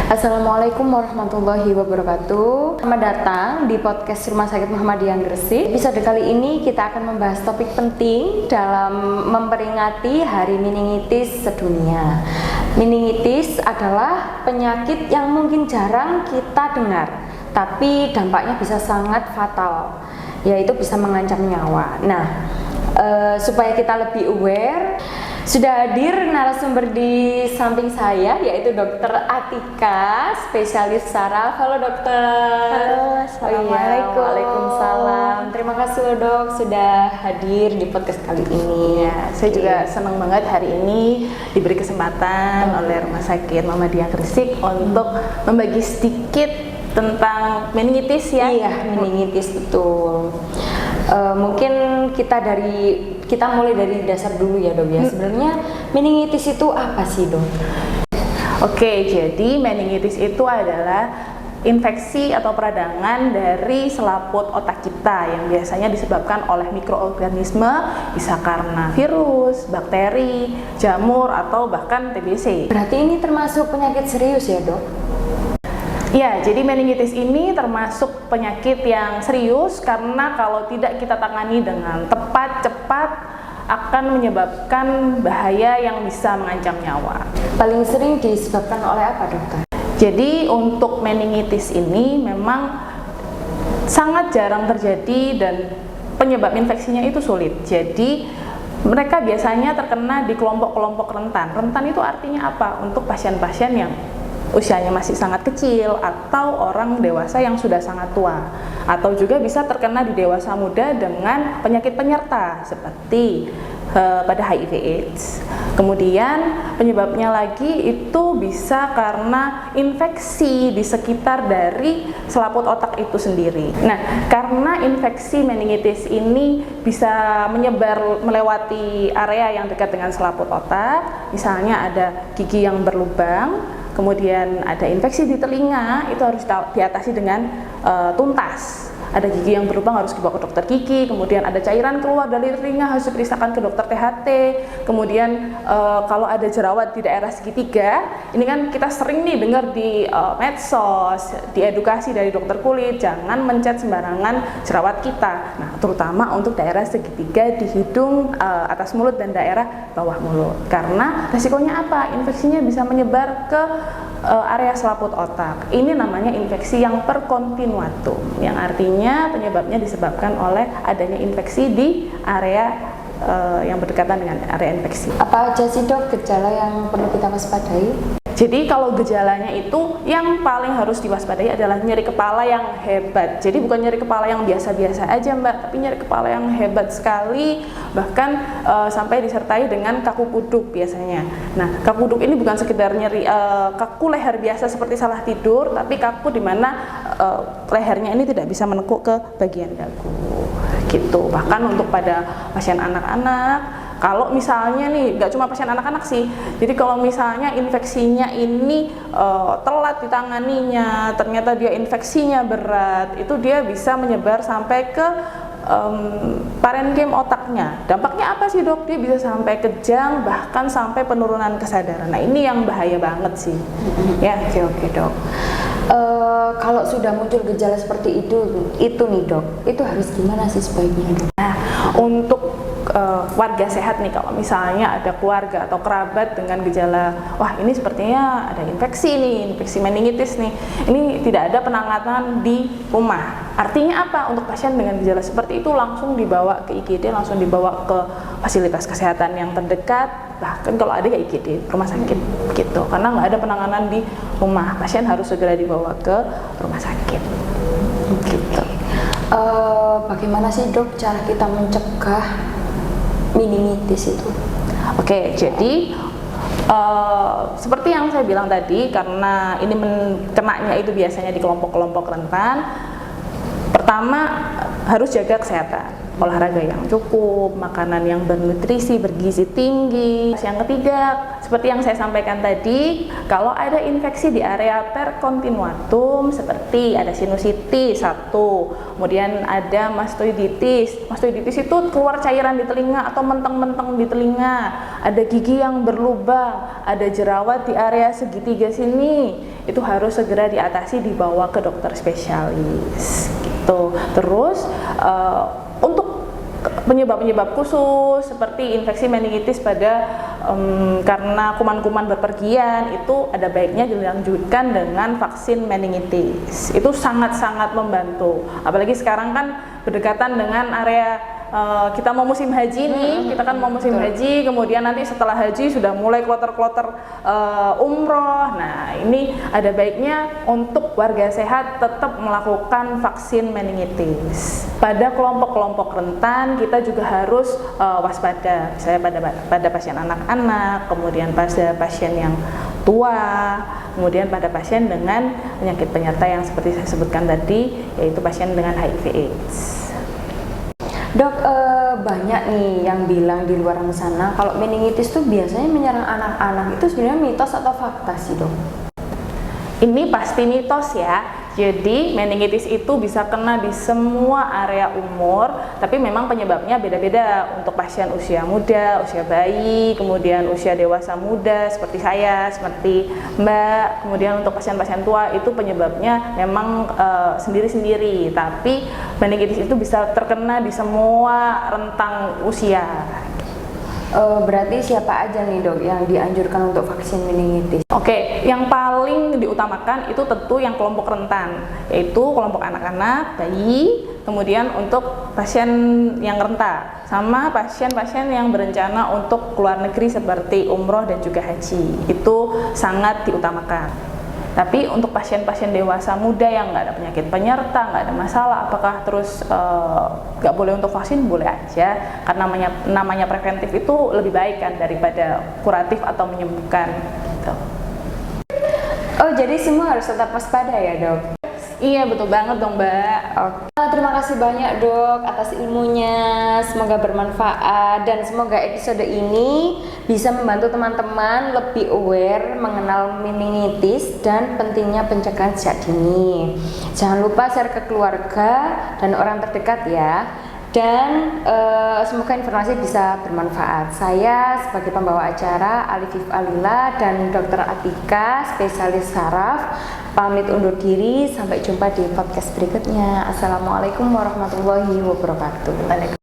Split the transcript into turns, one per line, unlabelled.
Assalamualaikum warahmatullahi wabarakatuh. Selamat datang di podcast Rumah Sakit Muhammadiyah Gresik. Episode kali ini kita akan membahas topik penting dalam memperingati Hari Meningitis Sedunia. Meningitis adalah penyakit yang mungkin jarang kita dengar, tapi dampaknya bisa sangat fatal, yaitu bisa mengancam nyawa. Nah, supaya kita lebih aware, sudah hadir narasumber di samping saya, yaitu Dokter Atika, spesialis saraf. Halo dokter.
Halo, assalamualaikum.
Waalaikumsalam. Terima kasih loh dok sudah hadir di podcast kali ini.
Ya, saya juga senang banget hari ini diberi kesempatan oleh Rumah Sakit Muhammadiyah Gresik untuk membagi sedikit tentang meningitis ya.
Iya, meningitis betul. Mungkin kita mulai dari dasar dulu ya dok ya. Sebenarnya meningitis itu apa sih dok?
Oke, jadi meningitis itu adalah infeksi atau peradangan dari selaput otak kita yang biasanya disebabkan oleh mikroorganisme, bisa karena virus, bakteri, jamur, atau bahkan TBC.
Berarti ini termasuk penyakit serius ya dok?
Ya, jadi meningitis ini termasuk penyakit yang serius karena kalau tidak kita tangani dengan tepat, cepat, akan menyebabkan bahaya yang bisa mengancam nyawa.
Paling sering disebabkan oleh apa dokter?
Jadi untuk meningitis ini memang sangat jarang terjadi dan penyebab infeksinya itu sulit. Jadi mereka biasanya terkena di kelompok-kelompok rentan. Rentan itu artinya apa? Untuk pasien-pasien yang usianya masih sangat kecil atau orang dewasa yang sudah sangat tua, atau juga bisa terkena di dewasa muda dengan penyakit penyerta seperti pada HIV/AIDS. Kemudian penyebabnya lagi itu bisa karena infeksi di sekitar dari selaput otak itu sendiri. Nah, karena infeksi meningitis ini bisa menyebar melewati area yang dekat dengan selaput otak, misalnya ada gigi yang berlubang, kemudian ada infeksi di telinga, itu harus diatasi dengan tuntas. Ada gigi yang berlubang harus dibawa ke dokter gigi, kemudian ada cairan keluar dari telinga harus diperiksakan ke dokter THT. Kemudian kalau ada jerawat di daerah segitiga, ini kan kita sering nih dengar di medsos, di edukasi dari dokter kulit, jangan mencet sembarangan jerawat kita. Nah, terutama untuk daerah segitiga di hidung, atas mulut dan daerah bawah mulut. Karena resikonya apa? Infeksinya bisa menyebar ke area selaput otak. Ini namanya infeksi yang perkontinuatum, yang artinya penyebabnya disebabkan oleh adanya infeksi di area yang berdekatan dengan area infeksi.
Apa aja sih dok gejala yang perlu kita waspadai?
Jadi kalau gejalanya itu yang paling harus diwaspadai adalah nyeri kepala yang hebat. Jadi bukan nyeri kepala yang biasa-biasa aja mbak, tapi nyeri kepala yang hebat sekali, bahkan sampai disertai dengan kaku kuduk biasanya. Nah, kaku kuduk ini bukan sekedar nyeri kaku leher biasa seperti salah tidur, tapi kaku di mana lehernya ini tidak bisa menekuk ke bagian dagu gitu. Bahkan untuk pada pasien anak-anak, kalau misalnya nih, nggak cuma pasien anak-anak sih, jadi kalau misalnya infeksinya ini telat ditanganinya, ternyata dia infeksinya berat, itu dia bisa menyebar sampai ke parenkim otaknya. Dampaknya apa sih dok? Dia bisa sampai kejang, bahkan sampai penurunan kesadaran. Nah, ini yang bahaya banget sih. Ya,
Oke dok. Kalau sudah muncul gejala seperti itu nih dok, itu harus gimana sih sebaiknya dok?
Nah, untuk warga sehat nih, kalau misalnya ada keluarga atau kerabat dengan gejala, wah ini sepertinya ada infeksi nih, infeksi meningitis nih, ini tidak ada penanganan di rumah. Artinya apa? Untuk pasien dengan gejala seperti itu langsung dibawa ke IGD, langsung dibawa ke fasilitas kesehatan yang terdekat, bahkan kalau ada ya IGD, rumah sakit gitu. Karena nggak ada penanganan di rumah, pasien harus segera dibawa ke rumah sakit gitu.
Bagaimana sih dok cara kita mencegah meningitis itu?
Oke, jadi seperti yang saya bilang tadi, karena ini kenanya itu biasanya di kelompok-kelompok rentan, pertama harus jaga kesehatan. olahraga yang cukup, makanan yang bernutrisi, bergizi tinggi. Yang ketiga, seperti yang saya sampaikan tadi, kalau ada infeksi di area perkontinuatum seperti ada sinusitis satu, kemudian ada mastoiditis. Mastoiditis itu keluar cairan di telinga atau menteng-menteng di telinga, ada gigi yang berlubang, ada jerawat di area segitiga sini, itu harus segera diatasi, dibawa ke dokter spesialis gitu. Terus untuk penyebab-penyebab khusus seperti infeksi meningitis pada karena kuman-kuman bepergian, itu ada baiknya dilanjutkan dengan vaksin meningitis. Itu sangat-sangat membantu, apalagi sekarang kan berdekatan dengan area kita mau musim haji nih, kita kan mau musim haji, kemudian nanti setelah haji sudah mulai kloter-kloter umroh. Nah, ini ada baiknya untuk warga sehat tetap melakukan vaksin meningitis. Pada kelompok-kelompok rentan kita juga harus waspada, misalnya pada pasien anak-anak, kemudian pada pasien yang tua, kemudian pada pasien dengan penyakit penyerta yang seperti saya sebutkan tadi, yaitu pasien dengan HIV/AIDS.
Dok, banyak nih yang bilang di luar sana kalau meningitis tuh biasanya menyerang anak-anak. Itu sebenarnya mitos atau fakta sih, Dok?
Ini pasti mitos ya. Jadi meningitis itu bisa kena di semua area umur, tapi memang penyebabnya beda-beda. Untuk pasien usia muda, usia bayi, kemudian usia dewasa muda seperti saya, seperti Mbak, kemudian untuk pasien-pasien tua itu penyebabnya memang sendiri-sendiri. Tapi meningitis itu bisa terkena di semua rentang usia.
Berarti siapa aja nih, Dok, yang dianjurkan untuk vaksin meningitis?
Oke, yang paling diutamakan itu tentu yang kelompok rentan, yaitu kelompok anak-anak, bayi, kemudian untuk pasien yang renta, sama pasien-pasien yang berencana untuk keluar negeri seperti umroh dan juga haji. Itu sangat diutamakan. Tapi untuk pasien-pasien dewasa muda yang nggak ada penyakit penyerta, nggak ada masalah, apakah terus nggak boleh untuk vaksin? Boleh aja, karena namanya preventif itu lebih baik kan daripada kuratif atau menyembuhkan gitu.
Oh, jadi semua harus tetap waspada ya, Dok?
Iya, betul banget dong, Mbak.
Oke. Terima kasih banyak, Dok, atas ilmunya. Semoga bermanfaat dan semoga episode ini bisa membantu teman-teman lebih aware mengenal meningitis dan pentingnya pencegahan sejak dini. Jangan lupa share ke keluarga dan orang terdekat ya. Dan semoga informasi bisa bermanfaat. Saya sebagai pembawa acara Alifif Alila dan Dr. Atika, spesialis saraf, pamit undur diri. Sampai jumpa di podcast berikutnya. Assalamualaikum warahmatullahi wabarakatuh.